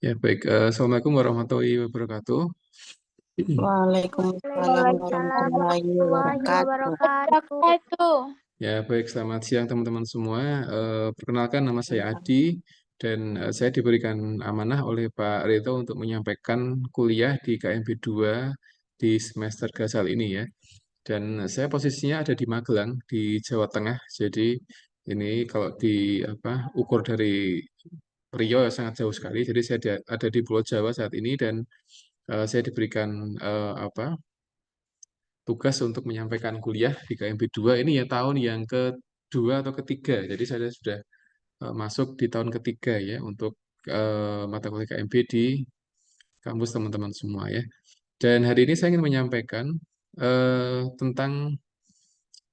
Ya, baik. Assalamualaikum warahmatullahi wabarakatuh. Waalaikumsalam Waalaikumsalam warahmatullahi warahmatullahi wabarakatuh. wabarakatuh. Ya, baik. Selamat siang teman-teman semua. Perkenalkan nama saya Adi dan saya diberikan amanah oleh Pak Reto untuk menyampaikan kuliah di KMB 2 di semester gasal ini ya. Dan saya posisinya ada di Magelang di Jawa Tengah. Jadi ini kalau di ukur dari Rio sangat jauh sekali. Jadi saya ada di Pulau Jawa saat ini dan saya diberikan tugas untuk menyampaikan kuliah di KMP 2 ini ya tahun yang kedua atau ketiga. Jadi saya sudah masuk di tahun ketiga ya untuk mata kuliah KMP di kampus teman-teman semua ya. Dan hari ini saya ingin menyampaikan tentang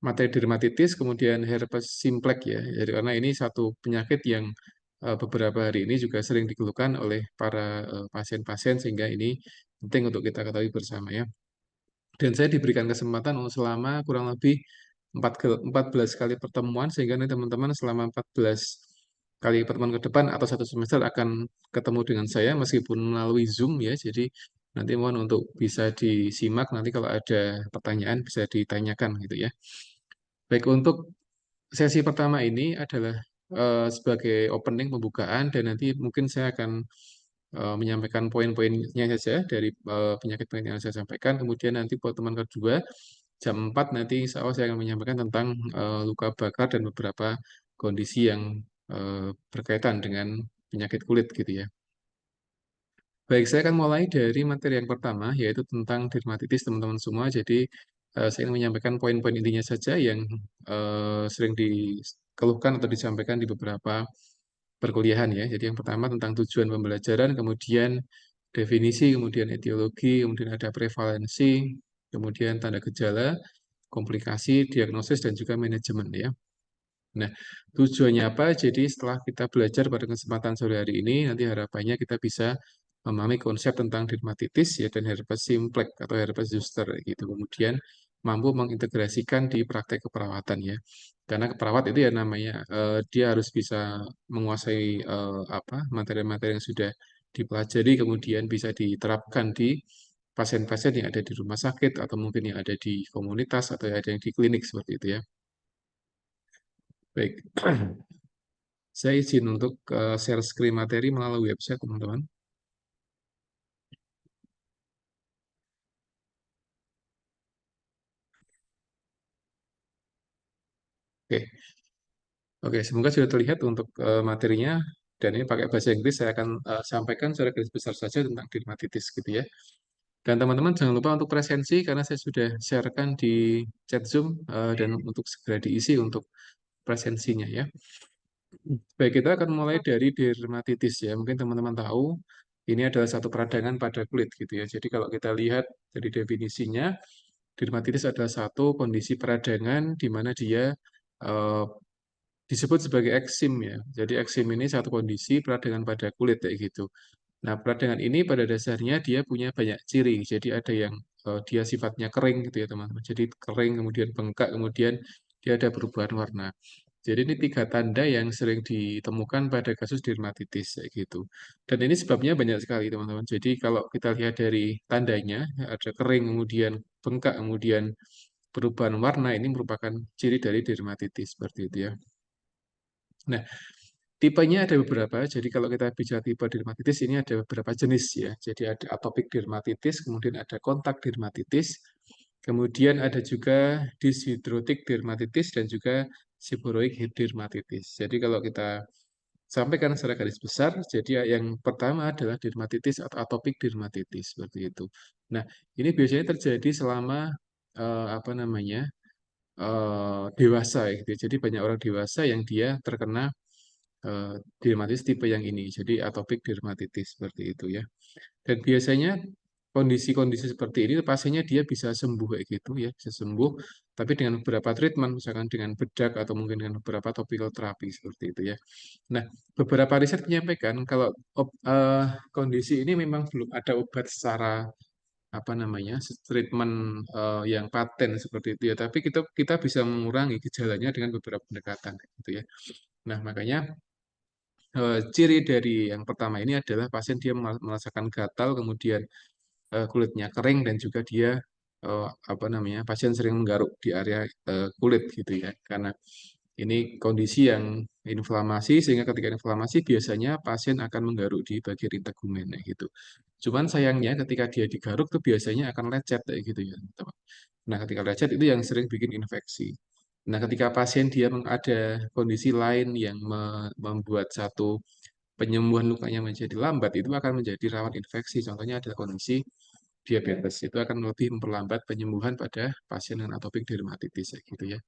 materi dermatitis kemudian herpes simplex ya. Jadi karena ini satu penyakit yang beberapa hari ini juga sering dikeluhkan oleh para pasien-pasien sehingga ini penting untuk kita ketahui bersama ya. Dan saya diberikan kesempatan untuk selama kurang lebih 14 kali pertemuan, sehingga nanti teman-teman selama 14 kali pertemuan ke depan atau satu semester akan ketemu dengan saya meskipun melalui Zoom ya. Jadi nanti mohon untuk bisa disimak, nanti kalau ada pertanyaan bisa ditanyakan gitu ya. Baik, untuk sesi pertama ini adalah sebagai opening pembukaan dan nanti mungkin saya akan menyampaikan poin-poinnya saja dari penyakit-penyakit yang saya sampaikan. Kemudian nanti buat teman kedua, jam 4 nanti insya Allah saya akan menyampaikan tentang luka bakar dan beberapa kondisi yang berkaitan dengan penyakit kulit gitu ya. Baik, saya akan mulai dari materi yang pertama, yaitu tentang dermatitis teman-teman semua. Jadi, saya ingin menyampaikan poin-poin intinya saja yang sering dikeluhkan atau disampaikan di beberapa perkuliahan ya. Jadi yang pertama tentang tujuan pembelajaran, kemudian definisi, kemudian etiologi, kemudian ada prevalensi, kemudian tanda gejala, komplikasi, diagnosis, dan juga manajemen ya. Nah, tujuannya apa? Jadi setelah kita belajar pada kesempatan sore hari ini, nanti harapannya kita bisa memahami konsep tentang dermatitis ya dan herpes simplex atau herpes zoster gitu. Kemudian mampu mengintegrasikan di praktek keperawatan ya. Karena keperawat itu ya namanya dia harus bisa menguasai materi-materi yang sudah dipelajari kemudian bisa diterapkan di pasien-pasien yang ada di rumah sakit atau mungkin yang ada di komunitas atau yang ada yang di klinik seperti itu ya. Baik. Saya izin untuk share screen materi melalui website, teman-teman. Oke, oke, semoga sudah terlihat untuk materinya. Dan ini pakai bahasa Inggris, saya akan sampaikan secara garis besar saja tentang dermatitis gitu ya. Dan teman-teman jangan lupa untuk presensi, karena saya sudah sharekan di chat Zoom, dan untuk segera diisi untuk presensinya ya. Baik, kita akan mulai dari dermatitis ya. Mungkin teman-teman tahu, ini adalah satu peradangan pada kulit gitu ya. Jadi kalau kita lihat dari definisinya, dermatitis adalah satu kondisi peradangan di mana dia eh, disebut sebagai eksim ya. Jadi eksim ini satu kondisi peradangan pada kulit kayak gitu. Nah, peradangan ini pada dasarnya dia punya banyak ciri. Jadi ada yang dia sifatnya kering gitu ya teman-teman. Jadi kering, kemudian bengkak, kemudian dia ada perubahan warna. Jadi ini tiga tanda yang sering ditemukan pada kasus dermatitis kayak gitu. Dan ini sebabnya banyak sekali teman-teman. Jadi kalau kita lihat dari tandanya, ada kering, kemudian bengkak, kemudian perubahan warna, ini merupakan ciri dari dermatitis seperti itu ya. Nah, tipenya ada beberapa. Jadi kalau kita bicara tipe dermatitis ini ada beberapa jenis ya. Jadi ada atopic dermatitis, kemudian ada kontak dermatitis, kemudian ada juga dyshidrotic dermatitis dan juga seborrheic dermatitis. Jadi kalau kita sampaikan secara garis besar, jadi yang pertama adalah dermatitis atau atopic dermatitis seperti itu. Nah, ini biasanya terjadi selama dewasa ya, gitu. Jadi banyak orang dewasa yang dia terkena dermatitis tipe yang ini, jadi atopic dermatitis seperti itu ya. Dan biasanya kondisi-kondisi seperti ini pasiennya dia bisa sembuh kayak gitu ya, bisa sembuh, tapi dengan beberapa treatment, misalkan dengan bedak atau mungkin dengan beberapa topical terapi seperti itu ya. Nah, beberapa riset menyampaikan kalau kondisi ini memang belum ada obat secara treatment yang paten seperti itu ya, tapi kita kita bisa mengurangi gejalanya dengan beberapa pendekatan gitu ya. Nah, makanya ciri dari yang pertama ini adalah pasien dia merasakan gatal, kemudian kulitnya kering dan juga dia apa namanya pasien sering menggaruk di area kulit gitu ya karena ini kondisi yang inflamasi sehingga ketika inflamasi biasanya pasien akan menggaruk di bagian integumen ya gitu. Cuman sayangnya ketika dia digaruk tuh biasanya akan lecet kayak gitu ya teman. Nah ketika lecet itu yang sering bikin infeksi. Nah ketika pasien dia ada kondisi lain yang membuat satu penyembuhan lukanya menjadi lambat itu akan menjadi rawan infeksi. Contohnya adalah kondisi diabetes itu akan lebih memperlambat penyembuhan pada pasien dengan atopik dermatitis ya gitu ya.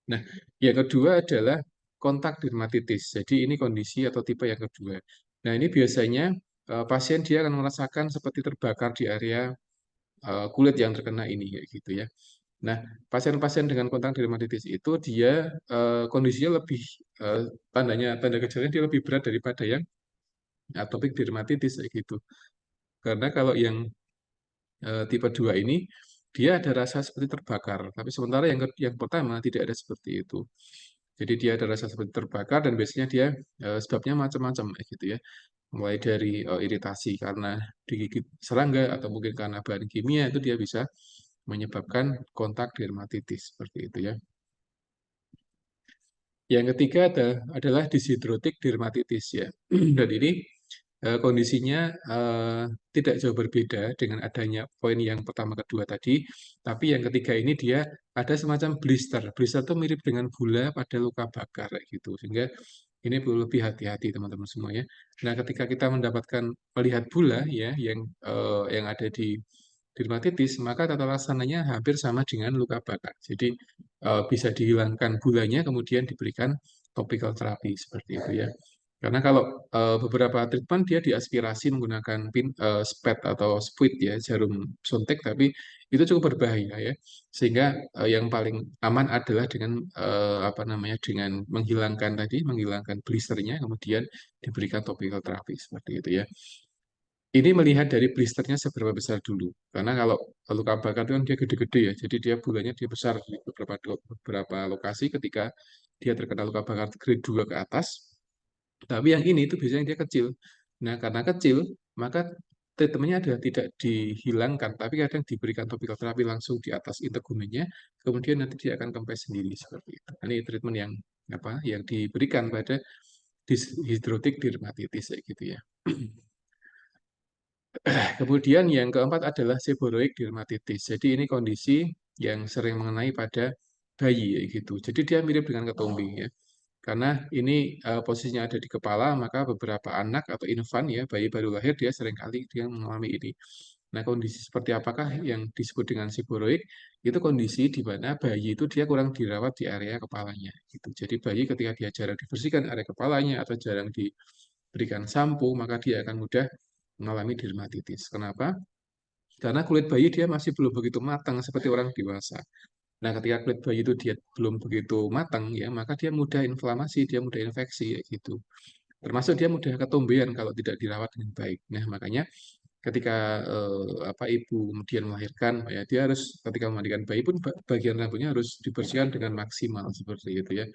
Nah, yang kedua adalah kontak dermatitis. Jadi ini kondisi atau tipe yang kedua. Nah, ini biasanya pasien dia akan merasakan seperti terbakar di area kulit yang terkena ini kayak gitu ya. Nah, pasien-pasien dengan kontak dermatitis itu dia kondisinya lebih tanda gejalanya dia lebih berat daripada yang atopik dermatitis kayak gitu. Karena kalau yang tipe 2 ini dia ada rasa seperti terbakar, tapi sementara yang pertama tidak ada seperti itu. Jadi dia ada rasa seperti terbakar dan biasanya dia sebabnya macam-macam gitu ya. Mulai dari iritasi karena digigit serangga atau mungkin karena bahan kimia itu dia bisa menyebabkan kontak dermatitis seperti itu ya. Yang ketiga adalah dishidrotik dermatitis ya. Dan ini kondisinya tidak jauh berbeda dengan adanya poin yang pertama kedua tadi, tapi yang ketiga ini dia ada semacam blister. Blister itu mirip dengan bula pada luka bakar kayak gitu. Sehingga ini perlu lebih hati-hati teman-teman semuanya. Nah, ketika kita melihat bula ya yang ada di dermatitis, maka tata laksananya hampir sama dengan luka bakar. Jadi bisa dihilangkan bulanya kemudian diberikan topical terapi seperti itu ya. Karena kalau beberapa treatment dia diaspirasi menggunakan SPAT atau spuit ya, jarum suntik, tapi itu cukup berbahaya ya. Sehingga yang paling aman adalah dengan apa namanya dengan menghilangkan blisternya, kemudian diberikan topical terapi seperti itu ya. Ini melihat dari blisternya seberapa besar dulu. Karena kalau luka bakar itu kan dia gede-gede ya, jadi dia bulanya dia besar di beberapa lokasi ketika dia terkena luka bakar grade 2 ke atas, tapi yang ini itu biasanya dia kecil. Nah, karena kecil, maka treatmentnya adalah tidak dihilangkan, tapi kadang diberikan topical terapi langsung di atas integumennya, kemudian nanti dia akan kempes sendiri seperti itu. Nah, ini treatment yang apa? Yang diberikan pada hidrotik dermatitis kayak gitu ya. Kemudian yang keempat adalah seborrheic dermatitis. Jadi ini kondisi yang sering mengenai pada bayi ya gitu. Jadi dia mirip dengan ketombe ya. Karena ini posisinya ada di kepala, maka beberapa anak atau infan ya, bayi baru lahir dia seringkali dia mengalami ini. Nah, kondisi seperti apakah yang disebut dengan seborrheic? Itu kondisi di mana bayi itu dia kurang dirawat di area kepalanya gitu. Jadi bayi ketika dia jarang dibersihkan area kepalanya atau jarang diberikan sampo, maka dia akan mudah mengalami dermatitis. Kenapa? Karena kulit bayi dia masih belum begitu matang seperti orang dewasa. Nah, ketika kulit bayi itu dia belum begitu matang ya, maka dia mudah inflamasi, dia mudah infeksi ya gitu. Termasuk dia mudah ketombean kalau tidak dirawat dengan baik. Nah, makanya ketika apa ibu kemudian melahirkan ya dia harus ketika memandikan bayi pun bagian rambutnya harus dibersihkan dengan maksimal seperti itu ya.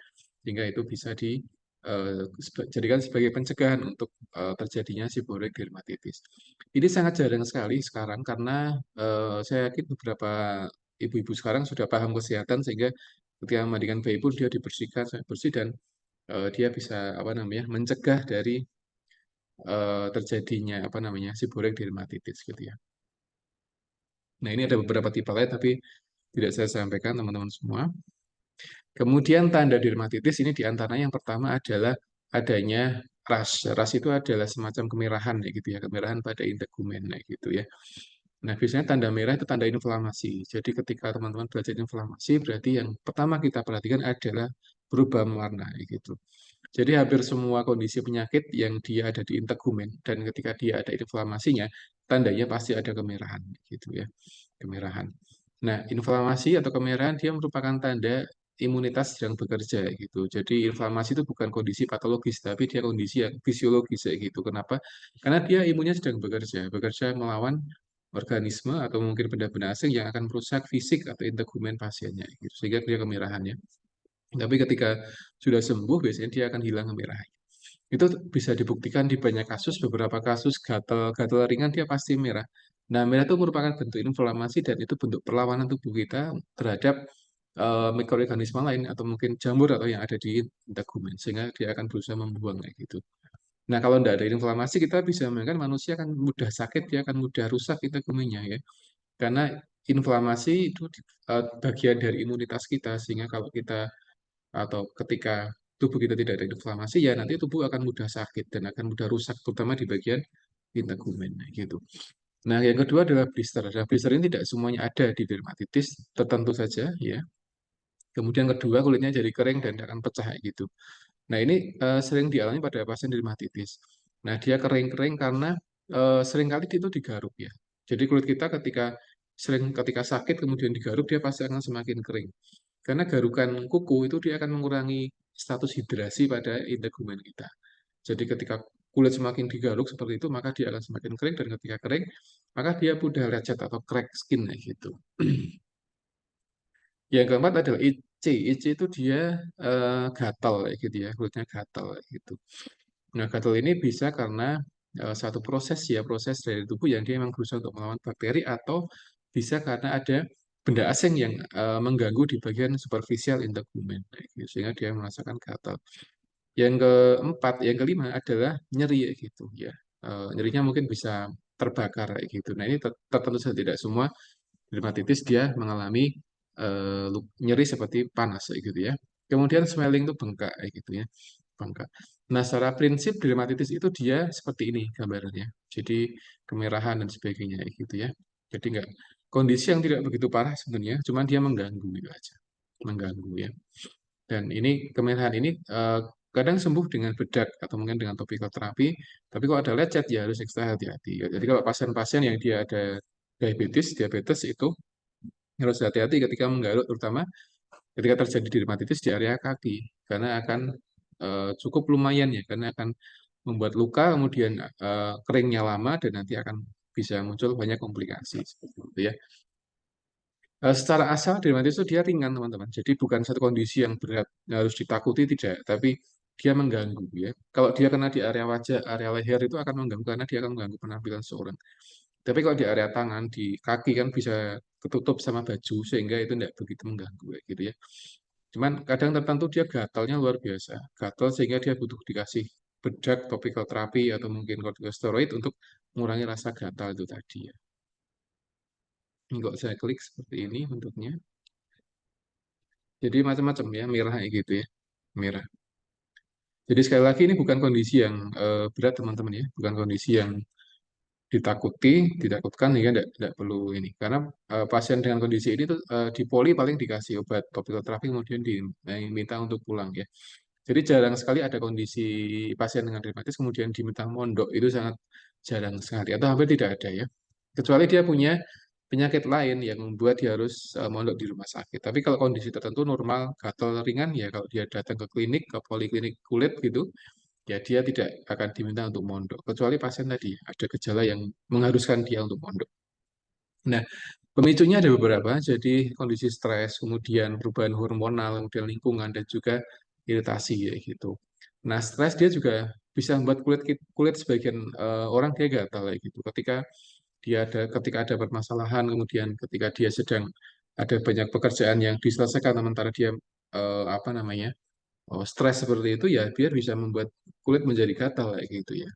Sehingga itu bisa dijadikan sebagai pencegahan untuk terjadinya seborrheic dermatitis. Ini sangat jarang sekali sekarang karena saya yakin beberapa ibu-ibu sekarang sudah paham kesehatan sehingga ketika memandikan bayi pun dia dibersihkan sampai bersih dan dia bisa apa namanya mencegah dari terjadinya apa namanya seborrheic dermatitis gitu ya. Nah ini ada beberapa tipe lain tapi tidak saya sampaikan teman-teman semua. Kemudian tanda dermatitis ini diantaranya yang pertama adalah adanya ras. Ras itu adalah semacam kemerahan ya gitu ya, kemerahan pada integumen ya gitu ya. Nah, biasanya tanda merah itu tanda inflamasi. Jadi ketika teman-teman belajar inflamasi, berarti yang pertama kita perhatikan adalah perubahan warna gitu. Jadi hampir semua kondisi penyakit yang dia ada di integumen dan ketika dia ada inflamasinya, tandanya pasti ada kemerahan gitu ya. Kemerahan. Nah, inflamasi atau kemerahan dia merupakan tanda imunitas sedang bekerja gitu. Jadi inflamasi itu bukan kondisi patologis, tapi dia kondisi yang fisiologis gitu. Kenapa? Karena dia imunnya sedang bekerja melawan organisme atau mungkin benda-benda asing yang akan merusak fisik atau integumen pasiennya gitu. Sehingga dia kemerahannya. Tapi ketika sudah sembuh, biasanya dia akan hilang kemerahan. Itu bisa dibuktikan di banyak kasus, beberapa kasus gatal-gatal ringan dia pasti merah. Nah, merah itu merupakan bentuk inflamasi dan itu bentuk perlawanan tubuh kita terhadap mikroorganisme lain atau mungkin jamur atau yang ada di integumen sehingga dia akan berusaha membuang kayak gitu. Nah, kalau tidak ada inflamasi kita bisa membayangkan manusia akan mudah sakit, dia akan mudah rusak integumennya ya. Karena inflamasi itu bagian dari imunitas kita sehingga kalau kita atau ketika tubuh kita tidak ada inflamasi ya nanti tubuh akan mudah sakit dan akan mudah rusak terutama di bagian integumen gitu. Nah, yang kedua adalah blister. Nah, blister ini tidak semuanya ada di dermatitis, tertentu saja ya. Kemudian kedua kulitnya jadi kering dan akan pecah kayak gitu. Nah, ini sering dialami pada pasien dermatitis. Nah, dia kering-kering karena seringkali itu digaruk ya. Jadi kulit kita ketika sakit kemudian digaruk dia pasti akan semakin kering. Karena garukan kuku itu dia akan mengurangi status hidrasi pada integumen kita. Jadi ketika kulit semakin digaruk seperti itu, maka dia akan semakin kering dan ketika kering, maka dia mudah lecet atau crack skin gitu. Yang keempat adalah IC. IC itu dia gatal kayak gitu ya, kulitnya gatal kayak gitu. Nah, gatal ini bisa karena satu proses ya, proses dari tubuh yang dia memang berusaha untuk melawan bakteri atau bisa karena ada benda asing yang mengganggu di bagian superficial integumen, kayak gitu, sehingga dia merasakan gatal. Yang keempat, yang kelima adalah nyeri kayak gitu ya. Nyerinya mungkin bisa terbakar kayak gitu. Nah, ini tentu saja tidak semua dermatitis dia mengalami nyeri seperti panas kayak gitu ya. Kemudian swelling itu bengkak kayak gitu ya. Bengkak. Nah, secara prinsip dermatitis itu dia seperti ini gambarannya. Jadi kemerahan dan sebagainya kayak gitu ya. Jadi enggak kondisi yang tidak begitu parah sebenarnya, cuman dia mengganggu gitu aja. Mengganggu ya. Dan ini kemerahan ini kadang sembuh dengan bedak atau mungkin dengan topical terapi, tapi kalau ada lecet ya harus ekstra hati-hati. Jadi kalau pasien-pasien yang dia ada diabetes itu harus hati-hati ketika menggaruk, terutama ketika terjadi dermatitis di area kaki, karena akan cukup lumayan ya, karena akan membuat luka, kemudian keringnya lama dan nanti akan bisa muncul banyak komplikasi seperti itu ya. Secara asal dermatitis itu dia ringan teman-teman. Jadi bukan satu kondisi yang berat harus ditakuti tidak, tapi dia mengganggu ya. Kalau dia kena di area wajah, area leher itu akan mengganggu karena dia akan mengganggu penampilan seorang. Tapi kalau di area tangan, di kaki kan bisa ketutup sama baju sehingga itu tidak begitu mengganggu kayak gitu ya. Cuman kadang tertentu dia gatalnya luar biasa. Gatal sehingga dia butuh dikasih bedak, topical terapi atau mungkin kortikosteroid untuk mengurangi rasa gatal itu tadi ya. Ini kok saya klik seperti ini bentuknya. Jadi macam-macam ya, merah kayak gitu ya, merah. Jadi sekali lagi ini bukan kondisi yang berat teman-teman ya, bukan kondisi yang ditakutkan ya tidak perlu ini. Karena pasien dengan kondisi ini tuh di poli paling dikasih obat topical terapi kemudian diminta untuk pulang ya. Jadi jarang sekali ada kondisi pasien dengan reumatis kemudian diminta mondok itu sangat jarang sekali atau hampir tidak ada ya. Kecuali dia punya penyakit lain yang membuat dia harus mondok di rumah sakit. Tapi kalau kondisi tertentu normal, gatal ringan ya kalau dia datang ke klinik, ke poliklinik kulit gitu, ya dia tidak akan diminta untuk mondok. Kecuali pasien tadi ada gejala yang mengharuskan dia untuk mondok. Nah, pemicunya ada beberapa, jadi kondisi stres, kemudian perubahan hormonal, kemudian lingkungan, dan juga iritasi ya gitu. Nah, stres dia juga bisa membuat kulit kulit sebagian orang dia gatal ya gitu. Ketika ada permasalahan, kemudian ketika dia sedang ada banyak pekerjaan yang diselesaikan sementara dia apa namanya stres seperti itu ya, dia bisa membuat kulit menjadi gatal kayak gitu ya.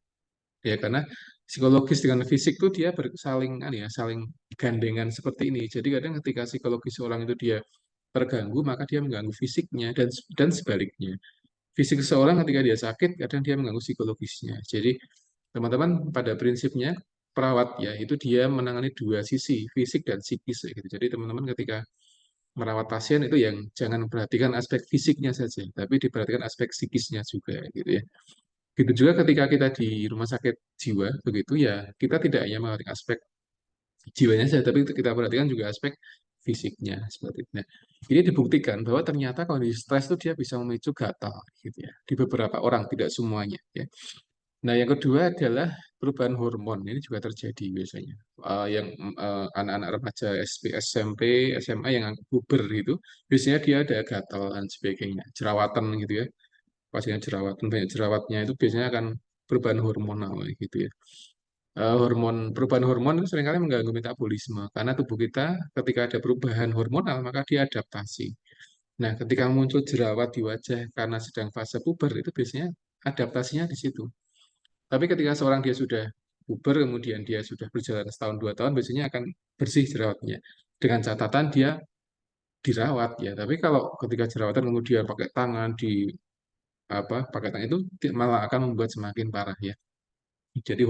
Ya karena psikologis dengan fisik tuh dia saling saling gandengan seperti ini. Jadi kadang ketika psikologis orang itu dia terganggu, maka dia mengganggu fisiknya dan sebaliknya. Fisik seseorang ketika dia sakit, kadang dia mengganggu psikologisnya. Jadi teman-teman pada prinsipnya perawat ya itu dia menangani dua sisi, fisik dan psikis ya gitu. Jadi teman-teman ketika merawat pasien itu yang jangan perhatikan aspek fisiknya saja, tapi diperhatikan aspek psikisnya juga gitu ya. Begitu juga ketika kita di rumah sakit jiwa, begitu ya, kita tidak hanya memperhatikan aspek jiwanya saja, tapi kita perhatikan juga aspek fisiknya seperti itu. Nah, ini dibuktikan bahwa ternyata kondisi stres itu dia bisa memicu gatal gitu ya di beberapa orang, tidak semuanya ya. Nah, yang kedua adalah perubahan hormon ini juga terjadi biasanya. Yang anak-anak remaja SMP, SMA yang puber itu, biasanya dia ada gatal dan sebagainya, jerawatan gitu ya. Pastinya jerawatan, banyak jerawatnya itu biasanya akan perubahan hormonal gitu ya. Perubahan hormon itu seringkali mengganggu metabolisme karena tubuh kita ketika ada perubahan hormonal maka dia adaptasi. Nah, ketika muncul jerawat di wajah karena sedang fase puber itu biasanya adaptasinya di situ. Tapi ketika seorang dia sudah puber, kemudian dia sudah berjalan setahun 2 tahun, biasanya akan bersih jerawatnya. Dengan catatan dia dirawat ya. Tapi kalau ketika jerawatan kemudian pakai tangan di pakai tangan itu malah akan membuat semakin parah ya. Jadi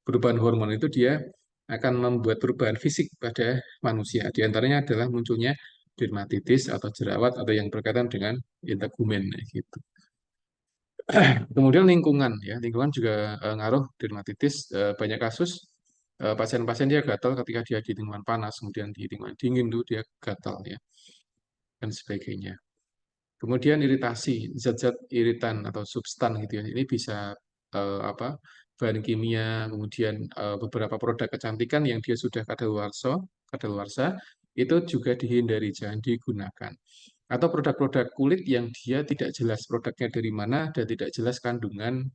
perubahan hormon itu dia akan membuat perubahan fisik pada manusia. Di antaranya adalah munculnya dermatitis atau jerawat atau yang berkaitan dengan integumen gitu. Kemudian lingkungan ya, lingkungan juga ngaruh dermatitis. Banyak kasus pasien-pasien dia gatal ketika dia di lingkungan panas, kemudian di lingkungan dingin tuh dia gatal ya dan sebagainya. Kemudian iritasi, zat-zat iritan atau substan gitu ya. Ini bisa bahan kimia, kemudian beberapa produk kecantikan yang dia sudah kadaluarsa itu juga dihindari, jangan digunakan. Atau produk-produk kulit yang dia tidak jelas produknya dari mana dan tidak jelas kandungan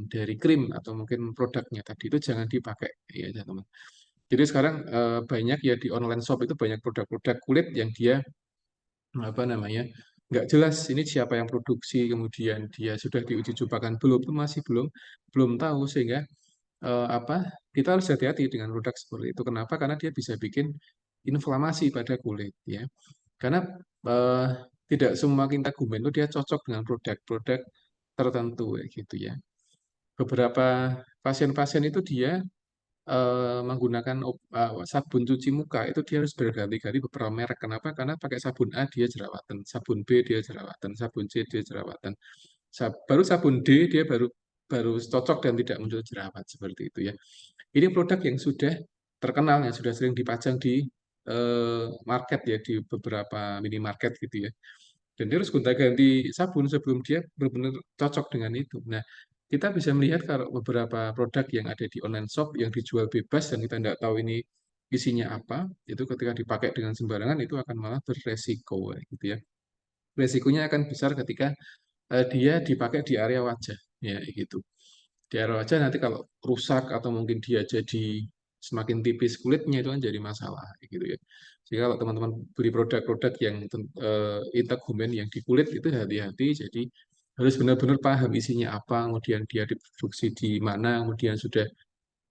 dari krim atau mungkin produknya tadi itu jangan dipakai ya teman. Jadi sekarang banyak ya di online shop itu banyak produk-produk kulit yang dia apa namanya nggak jelas ini siapa yang produksi, kemudian dia sudah diuji cobakan belum, itu masih belum belum tahu sehingga apa kita harus hati-hati dengan produk seperti itu. Kenapa? Karena dia bisa bikin inflamasi pada kulit ya. Karena eh, tidak semua kintagumen itu dia cocok dengan produk-produk tertentu ya, gitu ya. Beberapa pasien-pasien itu dia menggunakan sabun cuci muka itu dia harus berganti-ganti beberapa merek. Kenapa? Karena pakai sabun A dia jerawatan, sabun B dia jerawatan, sabun C dia jerawatan. Baru sabun D dia baru baru cocok dan tidak muncul jerawat seperti itu ya. Ini produk yang sudah terkenal, yang sudah sering dipajang di market ya, di beberapa minimarket gitu ya. Dan dia harus gonta-ganti sabun sebelum dia benar-benar cocok dengan itu. Nah, kita bisa melihat kalau beberapa produk yang ada di online shop yang dijual bebas dan kita tidak tahu ini isinya apa, itu ketika dipakai dengan sembarangan itu akan malah beresiko gitu ya. Resikonya akan besar ketika dia dipakai di area wajah ya gitu. Di area wajah nanti kalau rusak atau mungkin dia jadi semakin tipis kulitnya itu kan jadi masalah gitu ya. Jadi kalau teman-teman beli produk-produk yang integumen yang di kulit itu hati-hati. Jadi harus benar-benar paham isinya apa, kemudian dia diproduksi di mana, kemudian sudah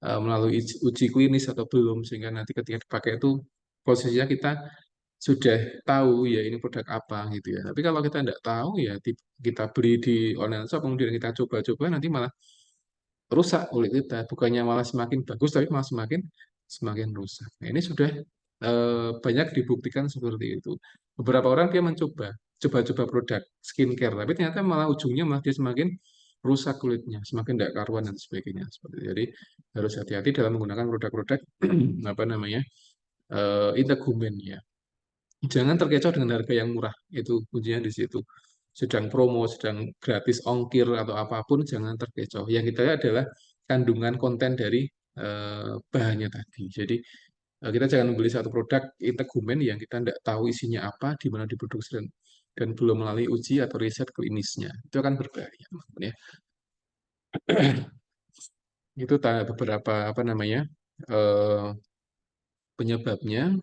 melalui uji klinis atau belum, sehingga nanti ketika dipakai itu posisinya kita sudah tahu ya ini produk apa gitu ya. Tapi kalau kita tidak tahu ya kita beli di online shop kemudian kita coba-coba nanti malah rusak kulit kita, bukannya malah semakin bagus tapi malah semakin semakin rusak. Nah, ini sudah banyak dibuktikan seperti itu. Beberapa orang dia coba-coba produk skincare, tapi ternyata malah ujungnya malah dia semakin rusak kulitnya, semakin tidak karuan dan sebagainya. Seperti itu. Jadi harus hati-hati dalam menggunakan produk-produk apa namanya integumen ya. Jangan terkecoh dengan harga yang murah, itu kuncinya di situ. Sedang promo, sedang gratis ongkir atau apapun, jangan terkecoh. Yang kita lihat adalah kandungan konten dari bahannya tadi. Jadi kita jangan membeli satu produk integumen yang kita tidak tahu isinya apa, di mana diproduksi dan belum melalui uji atau riset klinisnya. Itu akan berbahaya, teman-teman ya. Itu beberapa apa namanya eh, penyebabnya.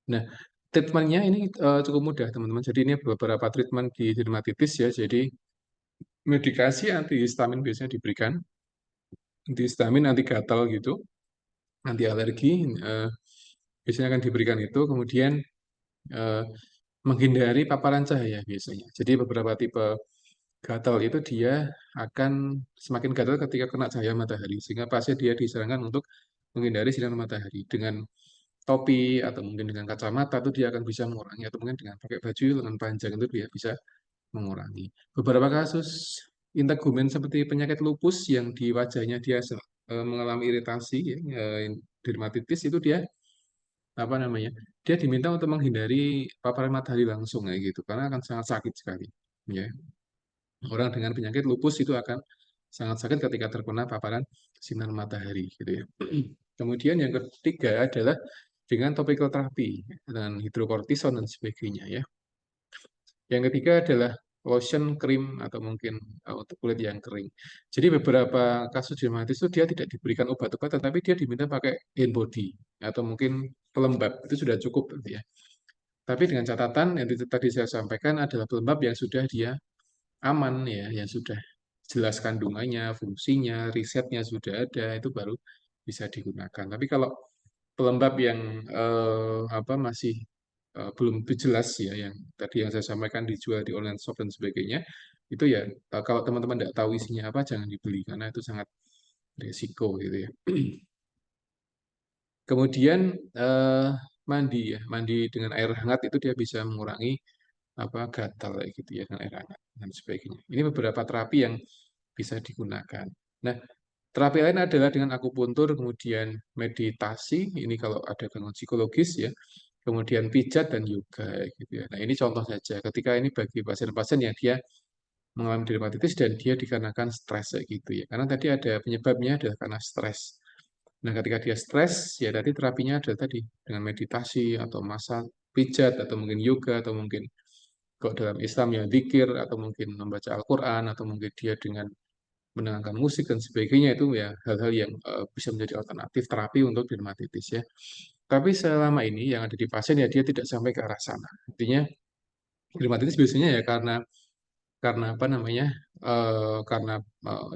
Nah, treatmentnya ini cukup mudah, teman-teman. Jadi ini beberapa treatment di dermatitis ya. Jadi medikasi antihistamin biasanya diberikan, antihistamin, anti gatal gitu, anti alergi biasanya akan diberikan itu. Kemudian eh, menghindari paparan cahaya biasanya. Jadi beberapa tipe gatal itu dia akan semakin gatal ketika kena cahaya matahari, sehingga pasien dia disarankan untuk menghindari sinar matahari dengan topi atau mungkin dengan kacamata itu dia akan bisa mengurangi atau mungkin dengan pakai baju lengan panjang itu dia bisa mengurangi. Beberapa kasus integumen seperti penyakit lupus yang di wajahnya dia mengalami iritasi ya, dermatitis itu dia apa namanya? Dia diminta untuk menghindari paparan matahari langsung kayak gitu karena akan sangat sakit sekali. Ya. Orang dengan penyakit lupus itu akan sangat sakit ketika terkena paparan sinar matahari gitu ya. Kemudian yang ketiga adalah dengan topical terapi dengan hidrokortison dan sebagainya ya. Yang ketiga adalah lotion, krim, atau mungkin untuk kulit yang kering. Jadi beberapa kasus dermatitis itu dia tidak diberikan obat-obat, tetapi dia diminta pakai hand body atau mungkin pelembab. Itu sudah cukup gitu ya. Tapi dengan catatan yang tadi saya sampaikan adalah pelembab yang sudah dia aman ya, yang sudah jelas kandungannya, fungsinya, risetnya sudah ada, itu baru bisa digunakan. Tapi kalau pelembab yang apa masih belum jelas ya, yang tadi yang saya sampaikan dijual di online shop dan sebagainya, itu ya kalau teman-teman tidak tahu isinya apa jangan dibeli karena itu sangat risiko gitu ya. Kemudian mandi ya, mandi dengan air hangat itu dia bisa mengurangi apa gatal kayak gitu ya dengan air hangat dan sebagainya. Ini beberapa terapi yang bisa digunakan. Nah, terapi lain adalah dengan akupuntur, kemudian meditasi, ini kalau ada gangguan psikologis ya, kemudian pijat dan yoga gitu ya. Nah, ini contoh saja. Ketika ini bagi pasien-pasien yang dia mengalami dermatitis dan dia dikarenakan stres kayak gitu ya. Karena tadi ada penyebabnya adalah karena stres. Nah, ketika dia stres, ya tadi terapinya adalah tadi dengan meditasi atau massage, pijat atau mungkin yoga atau mungkin kalau dalam Islam ya zikir atau mungkin membaca Al-Quran atau mungkin dia dengan mendengarkan musik dan sebagainya itu ya hal-hal yang bisa menjadi alternatif terapi untuk dermatitis ya. Tapi selama ini yang ada di pasien ya dia tidak sampai ke arah sana. Artinya dermatitis biasanya ya karena apa namanya karena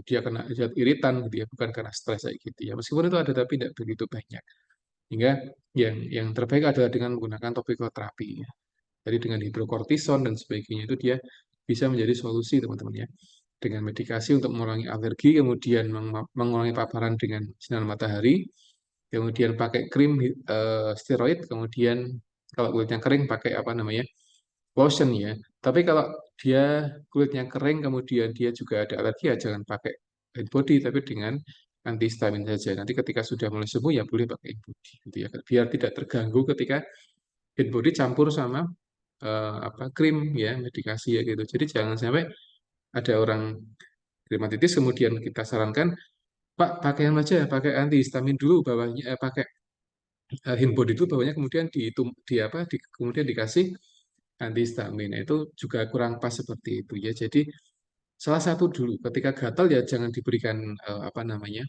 dia kena zat iritan gitu ya, bukan karena stres kayak gitu ya. Meskipun itu ada tapi tidak begitu banyak. Hingga yang terbaik adalah dengan menggunakan topical terapi ya. Jadi dengan hidrokortison dan sebagainya itu dia bisa menjadi solusi teman-teman ya. Dengan medikasi untuk mengurangi alergi, kemudian mengurangi paparan dengan sinar matahari, kemudian pakai krim steroid, kemudian kalau kulitnya kering pakai apa namanya lotion ya. Tapi kalau dia kulitnya kering, kemudian dia juga ada alergi ya jangan pakai hand body, tapi dengan antihistamin saja. Nanti ketika sudah mulai sembuh ya boleh pakai hand body, gitu ya. Biar tidak terganggu ketika hand body campur sama apa krim ya medikasi ya gitu. Jadi jangan sampai ada orang dermatitis kemudian kita sarankan Pak pakai yang aja pakai antihistamin dulu bawahnya pakai hand body dulu bawahnya kemudian di apa kemudian dikasih antihistamin. Nah, itu juga kurang pas seperti itu ya. Jadi salah satu dulu ketika gatal ya jangan diberikan apa namanya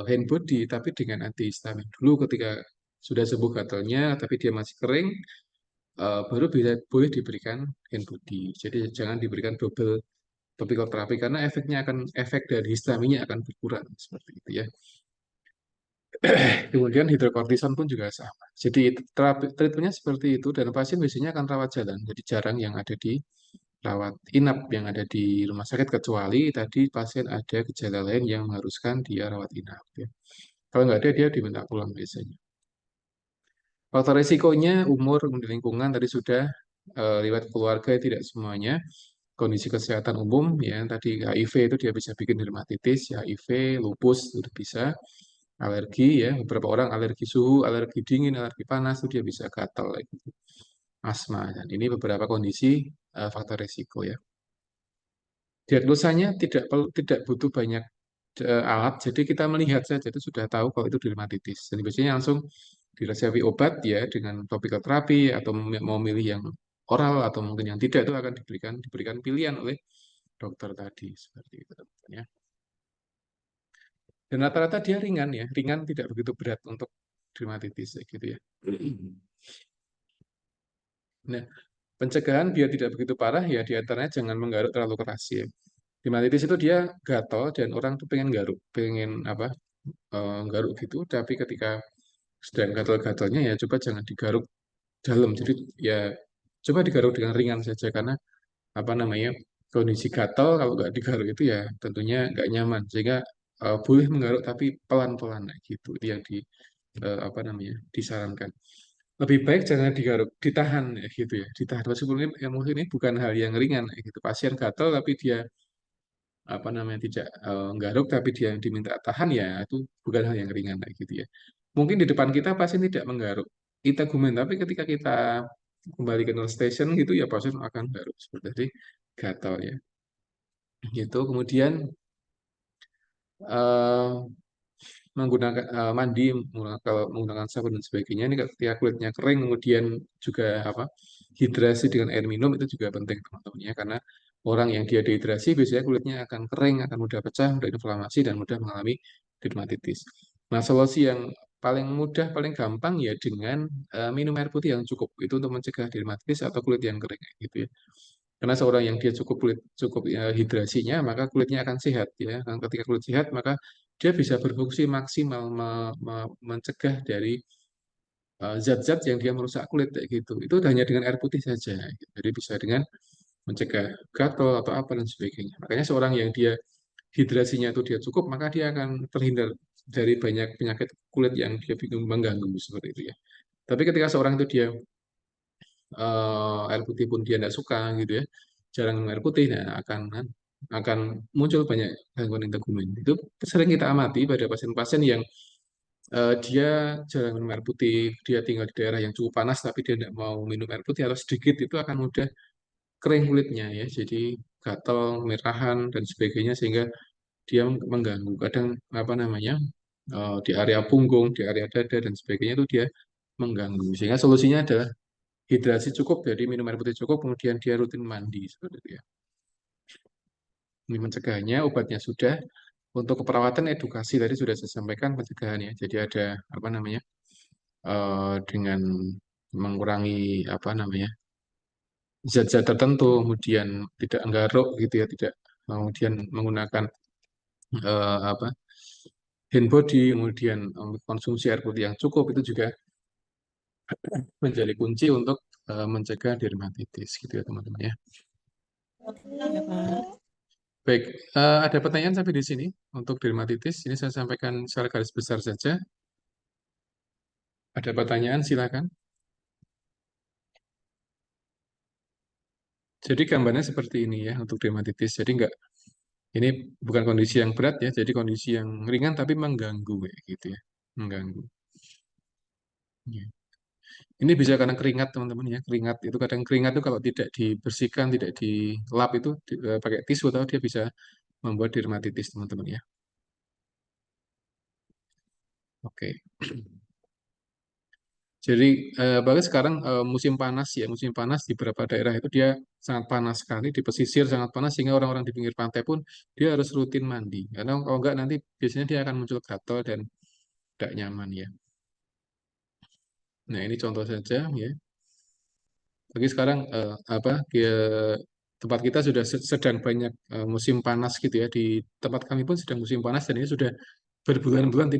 hand body tapi dengan antihistamin dulu ketika sudah sembuh gatalnya tapi dia masih kering baru bisa boleh diberikan hand body. Jadi jangan diberikan double topical terapi karena efek dari histaminnya akan berkurang seperti itu ya. Kemudian hidrokortison pun juga sama. Jadi treatmentnya seperti itu dan pasien biasanya akan rawat jalan. Jadi jarang yang ada di rawat inap yang ada di rumah sakit kecuali tadi pasien ada gejala lain yang mengharuskan dia rawat inap ya. Kalau nggak ada dia diminta pulang biasanya. Faktor resikonya umur, kemudian lingkungan tadi sudah lewat keluarga tidak semuanya. Kondisi kesehatan umum ya tadi HIV itu dia bisa bikin dermatitis, ya HIV, lupus itu bisa, alergi ya beberapa orang alergi suhu, alergi dingin, alergi panas itu dia bisa gatal kayak gitu. Asma dan ini beberapa kondisi faktor resiko ya. Diagnosanya tidak butuh banyak alat, jadi kita melihat saja itu sudah tahu kalau itu dermatitis. Dan biasanya langsung diresepi obat ya dengan topical terapi atau mau milih yang oral atau mungkin yang tidak itu akan diberikan pilihan oleh dokter tadi seperti itu teman-teman ya. Dan rata-rata dia ringan ya, ringan tidak begitu berat untuk dermatitis gitu ya. Nah, pencegahan biar tidak begitu parah ya diantaranya jangan menggaruk terlalu keras ya. Dermatitis itu dia gatal dan orang tuh pengen garuk, pengen apa garuk gitu, tapi ketika sedang gatal-gatalnya ya coba jangan digaruk dalam. Jadi ya coba digaruk dengan ringan saja karena apa namanya kondisi gatal kalau nggak digaruk itu ya tentunya nggak nyaman sehingga boleh menggaruk tapi pelan-pelan gitu itu yang apa namanya disarankan. Lebih baik jangan digaruk, ditahan ya gitu ya, ditahan. Meskipun ini yang mungkin ini bukan hal yang ringgan ya, gitu. Pasien gatal tapi dia apa namanya tidak nggaruk tapi dia yang diminta tahan ya itu bukan hal yang ringan kayak gitu ya. Mungkin di depan kita pasien tidak menggaruk, kita gumen tapi ketika kita kembali ke nurse station gitu ya pasien akan garuk seperti tadi gatal ya. Gitu. Kemudian eh, menggunakan mandi kalau menggunakan sabun dan sebagainya ini ketika kulitnya kering kemudian juga apa hidrasi dengan air minum itu juga penting teman-teman ya karena orang yang dia dehidrasi biasanya kulitnya akan kering akan mudah pecah mudah inflamasi dan mudah mengalami dermatitis. Nah solusi yang paling mudah paling gampang ya dengan minum air putih yang cukup itu untuk mencegah dermatitis atau kulit yang kering gitu ya. Karena seorang yang dia cukup kulit cukup hidrasinya, maka kulitnya akan sehat ya. Dan ketika kulit sehat, maka dia bisa berfungsi maksimal mencegah dari zat-zat yang dia merusak kulit kayak gitu. Itu hanya dengan air putih saja. Jadi bisa dengan mencegah gatal atau apa dan sebagainya. Makanya seorang yang dia hidrasinya itu dia cukup, maka dia akan terhindar dari banyak penyakit kulit yang dia bikin mengganggu seperti itu ya. Tapi ketika seorang itu dia air putih pun dia tidak suka gitu ya jarang minum air putih nah akan muncul banyak gangguan integumen itu sering kita amati pada pasien-pasien yang dia jarang minum air putih dia tinggal di daerah yang cukup panas tapi dia tidak mau minum air putih atau sedikit itu akan mudah kering kulitnya ya jadi gatal merahan dan sebagainya sehingga dia mengganggu kadang apa namanya di area punggung di area dada dan sebagainya itu dia mengganggu sehingga solusinya adalah hidrasi cukup, jadi minum air putih cukup, kemudian dia rutin mandi seperti itu ya. Ini mencegahnya, obatnya sudah. Untuk keperawatan edukasi tadi sudah saya sampaikan pencegahannya. Jadi ada apa namanya dengan mengurangi apa namanya zat-zat tertentu, kemudian tidak nggaruk gitu ya, tidak kemudian menggunakan apa hand body, kemudian konsumsi air putih yang cukup itu juga menjadi kunci untuk mencegah dermatitis gitu ya teman-teman ya. Ya, Pak. Baik, ada pertanyaan sampai di sini untuk dermatitis. Ini saya sampaikan secara garis besar saja. Ada pertanyaan, silakan. Jadi gambarnya seperti ini ya untuk dermatitis. Jadi enggak, ini bukan kondisi yang berat ya. Jadi kondisi yang ringan tapi mengganggu kayak gitu ya, mengganggu. Ya. Ini bisa karena keringat teman-teman ya. Keringat itu kadang keringat itu kalau tidak dibersihkan, tidak dilap itu pakai tisu atau dia bisa membuat dermatitis teman-teman ya. Oke. Jadi bahkan sekarang musim panas ya, musim panas di beberapa daerah itu dia sangat panas sekali, di pesisir sangat panas sehingga orang-orang di pinggir pantai pun dia harus rutin mandi. Karena kalau enggak nanti biasanya dia akan muncul gatal dan tidak nyaman ya. Nah, ini contoh saja ya. Bagi sekarang tempat kita sudah sedang banyak musim panas gitu ya. Di tempat kami pun sedang musim panas dan ini sudah berbulan-bulan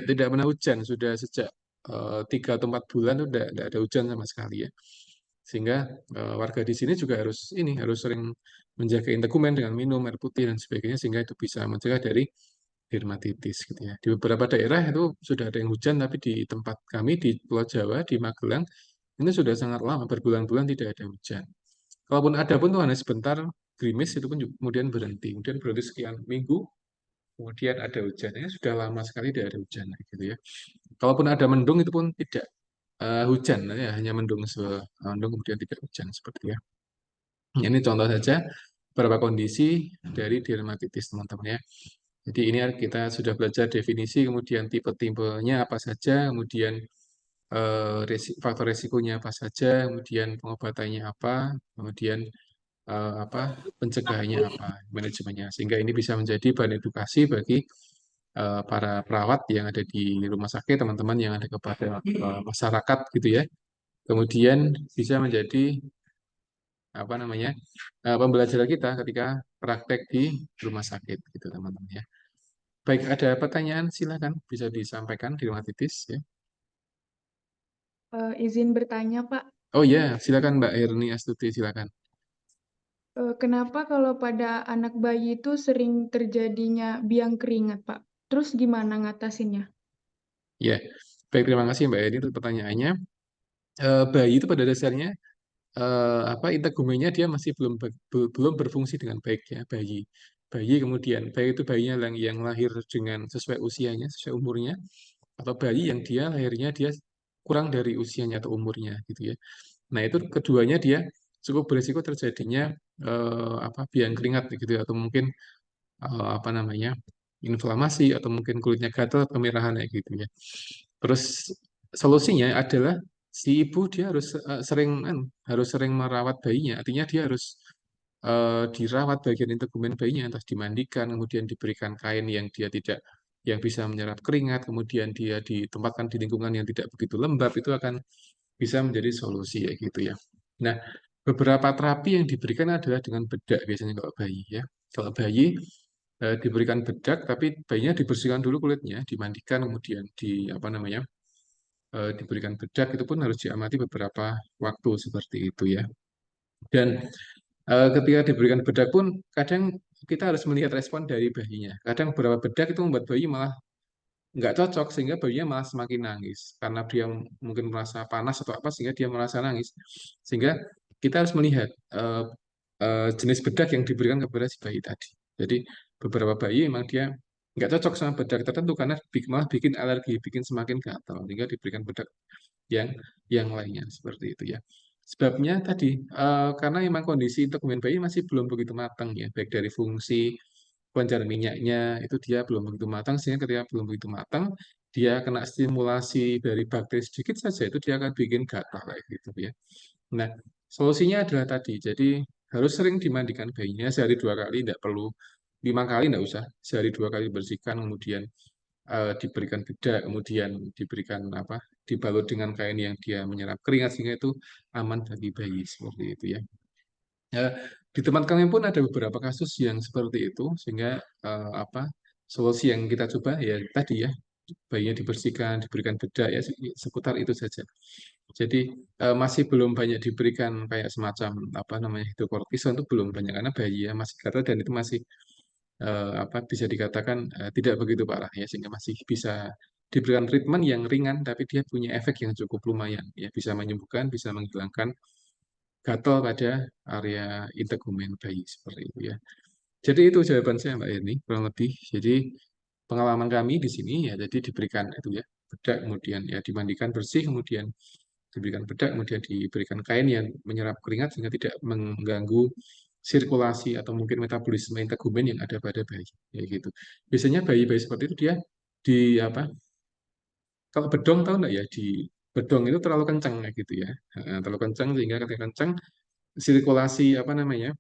tidak pernah hujan. Sudah sejak 3 atau 4 bulan itu tidak ada hujan sama sekali ya. Sehingga warga di sini juga harus sering menjaga integumen dengan minum air putih dan sebagainya sehingga itu bisa mencegah dari dermatitis gitu ya. Di beberapa daerah itu sudah ada yang hujan tapi di tempat kami di Pulau Jawa di Magelang ini sudah sangat lama berbulan-bulan tidak ada hujan. Kalaupun ada pun tuh hanya sebentar gerimis itu pun kemudian berhenti sekian minggu kemudian ada hujan. Ini sudah lama sekali tidak ada hujan gitu ya. Kalaupun ada mendung itu pun tidak hujan ya hanya mendung kemudian tidak hujan seperti ya. Ini contoh saja beberapa kondisi dari dermatitis teman-teman ya. Jadi ini kita sudah belajar definisi, kemudian tipe-tipenya apa saja, kemudian faktor resikonya apa saja, kemudian pengobatannya apa, kemudian apa pencegahannya apa, manajemennya. Sehingga ini bisa menjadi bahan edukasi bagi para perawat yang ada di rumah sakit, teman-teman yang ada kepada masyarakat gitu ya. Kemudian bisa menjadi apa namanya pembelajaran kita ketika praktek di rumah sakit gitu teman-teman ya. Baik, ada pertanyaan silakan bisa disampaikan di rumah titis ya. Izin bertanya, Pak. Oh ya, silakan Mbak Herni Astuti silakan. Kenapa kalau pada anak bayi itu sering terjadinya biang keringat, Pak? Terus gimana ngatasinnya? Ya, baik terima kasih Mbak Herni untuk pertanyaannya. Bayi itu pada dasarnya apa integumennya dia masih belum berfungsi dengan baik ya bayi. Bayi itu bayinya yang lahir dengan sesuai usianya, sesuai umurnya atau bayi yang dia lahirnya dia kurang dari usianya atau umurnya gitu ya. Nah, itu keduanya dia cukup berisiko terjadinya apa biang keringat gitu ya, atau mungkin apa namanya inflamasi atau mungkin kulitnya gatal, kemerahan kayak gitu ya. Terus solusinya adalah si ibu dia harus sering merawat bayinya. Artinya dia harus dirawat bagian integumen bayinya, entah dimandikan, kemudian diberikan kain yang dia tidak yang bisa menyerap keringat, kemudian dia ditempatkan di lingkungan yang tidak begitu lembab, itu akan bisa menjadi solusi ya gitu ya. Nah, beberapa terapi yang diberikan adalah dengan bedak biasanya kalau bayi ya. Kalau bayi diberikan bedak, tapi bayinya dibersihkan dulu kulitnya, dimandikan, kemudian apa namanya diberikan bedak, itu pun harus diamati beberapa waktu seperti itu ya. Dan ketika diberikan bedak pun kadang kita harus melihat respon dari bayinya. Kadang beberapa bedak itu membuat bayi malah nggak cocok sehingga bayinya malah semakin nangis karena dia mungkin merasa panas atau apa sehingga dia merasa nangis. Sehingga kita harus melihat jenis bedak yang diberikan kepada si bayi tadi. Jadi beberapa bayi memang dia nggak cocok sama bedak tertentu karena malah bikin alergi, bikin semakin gatal, sehingga diberikan bedak yang lainnya seperti itu ya. Sebabnya tadi karena memang kondisi integumen bayi masih belum begitu matang ya, baik dari fungsi pancar minyaknya itu dia belum begitu matang, sehingga ketika belum begitu matang dia kena stimulasi dari bakteri sedikit saja itu dia akan bikin gatal kayak gitu ya. Nah, solusinya adalah tadi, jadi harus sering dimandikan bayinya sehari 2 kali, tidak perlu 5 kali, tidak usah, sehari 2 kali bersihkan, kemudian diberikan bedak, kemudian diberikan apa, dibalut dengan kain yang dia menyerap keringat sehingga itu aman bagi bayi seperti itu ya. Ya, di tempat kami pun ada beberapa kasus yang seperti itu, sehingga apa solusi yang kita coba ya tadi ya, bayinya dibersihkan, diberikan bedak ya seputar itu saja. Jadi masih belum banyak diberikan kayak semacam apa namanya hidrokortison itu belum banyak karena bayi ya masih gatal dan itu masih apa bisa dikatakan tidak begitu parah ya sehingga masih bisa diberikan treatment yang ringan tapi dia punya efek yang cukup lumayan ya bisa menyembuhkan, bisa menghilangkan gatal pada area integumen bayi seperti itu ya. Jadi itu jawaban saya Mbak Erni kurang lebih. Jadi pengalaman kami di sini ya jadi diberikan itu ya bedak kemudian ya dimandikan bersih kemudian diberikan bedak kemudian diberikan kain yang menyerap keringat sehingga tidak mengganggu sirkulasi atau mungkin metabolisme integumen yang ada pada bayi ya gitu. Biasanya bayi-bayi seperti itu dia di apa kalau bedong tahu nggak ya di bedong itu terlalu kencang kayak gitu ya. Terlalu kencang sehingga ketika kencang sirkulasi apa namanya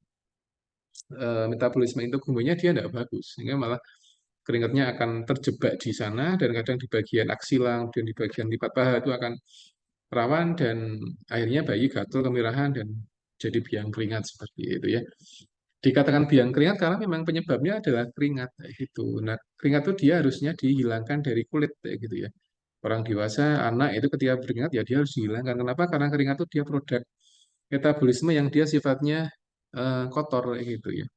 metabolisme integumennya dia tidak bagus sehingga malah keringatnya akan terjebak di sana dan kadang di bagian aksila dan di bagian lipat paha itu akan rawan dan akhirnya bayi gatal kemerahan dan jadi biang keringat seperti itu ya. Dikatakan biang keringat karena memang penyebabnya adalah keringat kayak gitu. Nah, keringat itu dia harusnya dihilangkan dari kulit kayak gitu ya. Orang dewasa, anak itu ketika berkeringat ya dia harus dihilangkan. Kenapa? Karena keringat itu dia produk metabolisme yang dia sifatnya kotor kayak gitu ya.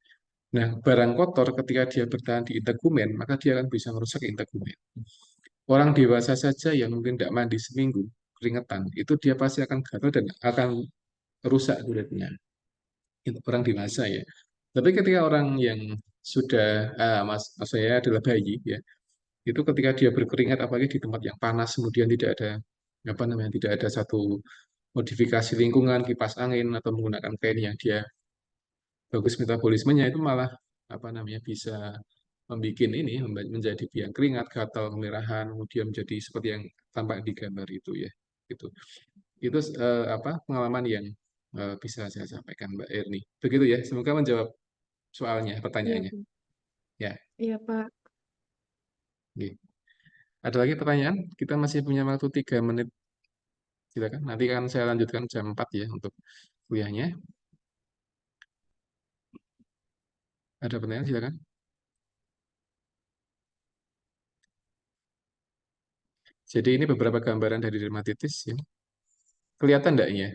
Nah, barang kotor ketika dia bertahan di integumen, maka dia akan bisa merusak integumen. Orang dewasa saja yang mungkin tidak mandi seminggu, keringetan, itu dia pasti akan gatal dan akan rusak kulitnya. Itu orang dewasa ya. Tapi ketika orang yang sudah, mas saya adalah bayi ya, itu ketika dia berkeringat apalagi di tempat yang panas, kemudian tidak ada apa namanya, tidak ada satu modifikasi lingkungan, kipas angin atau menggunakan kain yang dia bagus metabolismenya itu malah apa namanya bisa membuat ini menjadi biang keringat, gatal, kemerahan, kemudian menjadi seperti yang tampak di gambar itu ya. Itu itu apa pengalaman yang bisa saya sampaikan Mbak Erni. Begitu ya. Semoga menjawab soalnya, Iya, pertanyaannya. Pak. Ya, Iya, Pak. oke. Ada lagi pertanyaan? Kita masih punya waktu 3 menit. Silakan. Nanti akan saya lanjutkan jam 4 ya untuk kuliahnya. Ada pertanyaan? Silakan. Jadi ini beberapa gambaran dari dermatitis ya. Kelihatan enggak ya?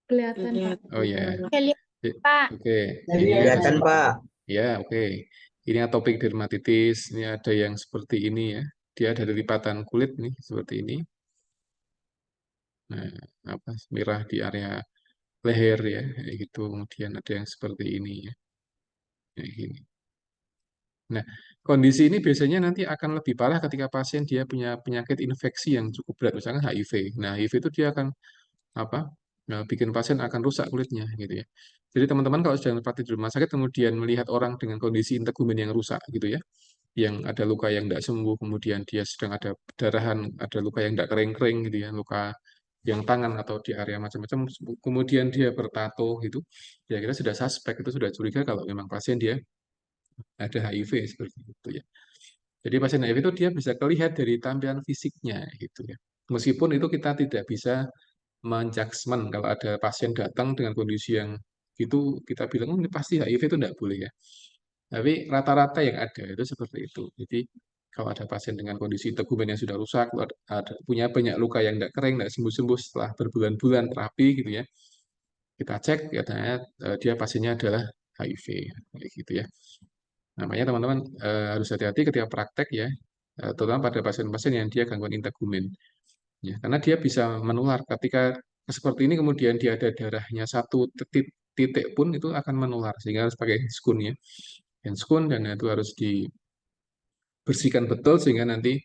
Kelihatan, Pak. Oh ya. Saya lihat, Ya, Pak. oke, ini Kelihatan, Pak. ya oke. Ini atopik dermatitis. Ini ada yang seperti ini ya. Dia ada lipatan kulit nih seperti ini. Nah, apa merah di area leher ya, kayak gitu. Kemudian ada yang seperti ini ya, kayak gini. Nah, kondisi ini biasanya nanti akan lebih parah ketika pasien dia punya penyakit infeksi yang cukup berat, misalnya HIV. Nah, HIV itu dia akan apa? bikin pasien akan rusak kulitnya gitu ya. Jadi teman-teman kalau sedang praktik di rumah sakit kemudian melihat orang dengan kondisi integumen yang rusak gitu ya, yang ada luka yang tidak sembuh, kemudian dia sedang ada perdarahan, ada luka yang tidak kering-kering gitu ya, luka yang tangan atau di area macam-macam, kemudian dia bertato gitu, ya kita sudah suspek, itu sudah curiga kalau memang pasien dia ada HIV seperti itu ya. Jadi pasien HIV itu dia bisa terlihat dari tampilan fisiknya gitu ya. Meskipun itu kita tidak bisa menjudgment kalau ada pasien datang dengan kondisi yang gitu, kita bilang, oh, ini pasti HIV itu tidak boleh ya. Tapi rata-rata yang ada itu seperti itu. Jadi kalau ada pasien dengan kondisi tegumen yang sudah rusak, punya banyak luka yang tidak kering, tidak sembuh-sembuh setelah berbulan-bulan terapi gitu ya, kita cek, katanya dia pasiennya adalah HIV, kayak gitu ya. Namanya teman-teman harus hati-hati ketika praktek ya, terutama pada pasien-pasien yang dia gangguan integumen. Ya, karena dia bisa menular. Ketika seperti ini kemudian dia ada darahnya satu titik pun itu akan menular, sehingga harus pakai handscoon ya. Handscoon dan itu harus dibersihkan betul sehingga nanti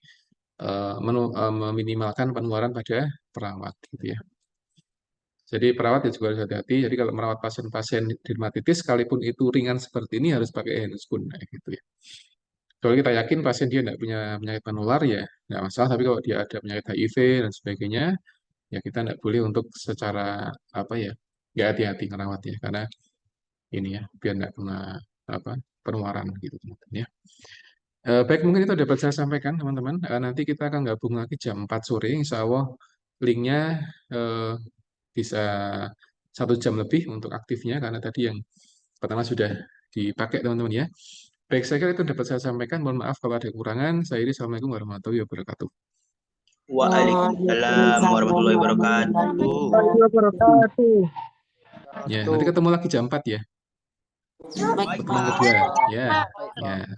meminimalkan penularan pada perawat gitu ya. Jadi perawat ya juga harus hati-hati. Jadi kalau merawat pasien-pasien dermatitis, sekalipun itu ringan seperti ini harus pakai handscoon gitu ya. Kalau kita yakin pasien dia tidak punya penyakit menular ya nggak masalah. Tapi kalau dia ada penyakit HIV dan sebagainya, ya kita tidak boleh untuk secara apa ya, nggak hati-hati merawat ya, karena ini ya biar nggak kena apa penularan gitu teman-teman ya. Baik, mungkin itu dapat saya sampaikan teman-teman. Nanti kita akan gabung lagi jam 4 sore, insya Allah linknya eh, bisa 1 jam lebih untuk aktifnya, karena tadi yang pertama sudah dipakai teman-teman ya. Baik, saya kira itu dapat saya sampaikan. Mohon maaf kalau ada kekurangan. Saya ini, Assalamualaikum warahmatullahi wabarakatuh. Waalaikumsalam warahmatullahi wabarakatuh. Wabarakatuh. Ya, nanti ketemu lagi jam 4 ya. Baik, Pertemuan kedua. Ya, ya.